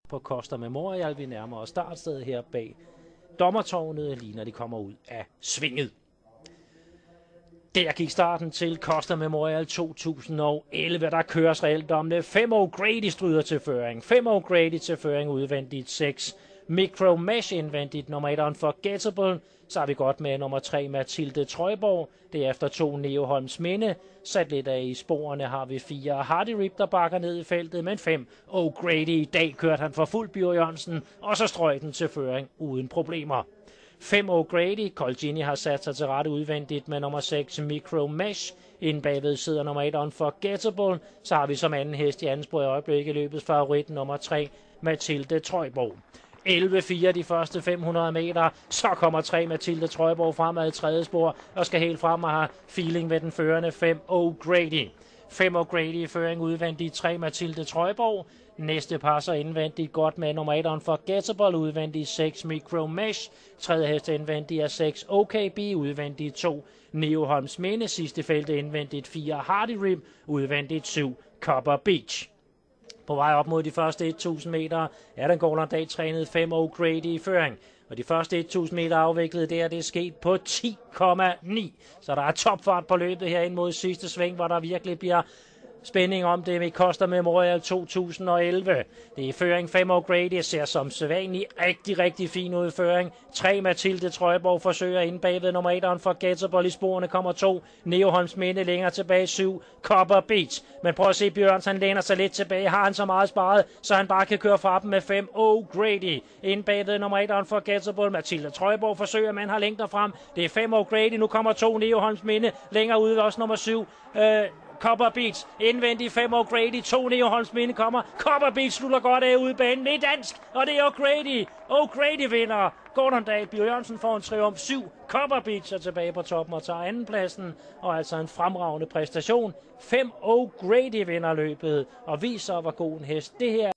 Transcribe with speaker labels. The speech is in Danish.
Speaker 1: på Costa Memorial. Vi nærmer os startstedet her bag dommertårnet, lige når de kommer ud af svinget. Der gik starten til Costa Memorial 2011. Der køres reelt om det. 5 O'Grady stryder til føring. 5 O'Grady til føring udvendigt 6. Micro Mesh indvendigt. Nummer 1 Unforgettable. Så har vi godt med nummer 3 Mathilde Trøjborg. Derefter 2 Neo Holms Minde. Sat lidt af i sporene har vi 4 Hardy Rip, der bakker ned i feltet. Men 5 O'Grady. I dag kørte han for fuld Bjørn Jørgensen. Og så strøg den til føring uden problemer. 5 O'Grady. Colgini har sat sig til rette udvendigt med nummer 6 Micro Mesh. Inden bagved sidder nummer 1 Unforgettable. Så har vi som anden hest i anden spor i øjeblikket løbets favorit nummer 3 Mathilde Trøjborg. 11-4 de første 500 meter. Så kommer 3 Mathilde Trøjborg fremad i tredje spor og skal helt frem og have feeling ved den førende 5 O'Grady. 5 O'Grady i føring udvendigt 3 Mathilde Trøjborg. Næste passer indvendigt godt med nummer 1 Unforgettable, udvendigt 6 Micro Mesh. Tredje hest indvendigt er 6 OKB, udvendigt 2 Neo Holms Minde. Sidste feltet indvendigt 4 Hardy Rip, udvendigt 7 Copper Beach. På vej op mod de første 1000 meter er den Gårdland trænet 5 O'Grady i føring. Og de første 1000 meter afviklet der, det er sket på 10,9. Så der er topfart på løbet her ind mod sidste sving, hvor der virkelig bliver spænding om det med Costa Memorial 2011. Det er føring 5 O'Grady, ser som sædvanlig rigtig fin ud i føring. 3 Mathilde Trøjborg forsøger inde bagved nummer 1 Unforgettable. I sporene kommer 2 Neo Holms Minde, længere tilbage 7 Copper Beach. Men prøv at se Bjørns, han læner sig lidt tilbage. Har han så meget sparet, så han bare kan køre fra dem med 5 O'Grady. Inde bagved nummer 1 Unforgettable. Mathilde Trøjborg forsøger, men har længder frem. Det er 5 O'Grady. Nu kommer 2 Neo Holms Minde. Længere ude også nummer 7 Copper Beach, indvendigt 5 O'Grady, 2 Neo Holms Minde kommer. Copper Beach slutter godt af ude i banen. Det er dansk, og det er O'Grady. O'Grady vinder. Gordon Dahl, Bjørn Jørgensen får en triumf. 7 Copper Beach er tilbage på toppen og tager andenpladsen. Og altså en fremragende præstation. 5 O'Grady vinder løbet og viser, hvor god en hest det her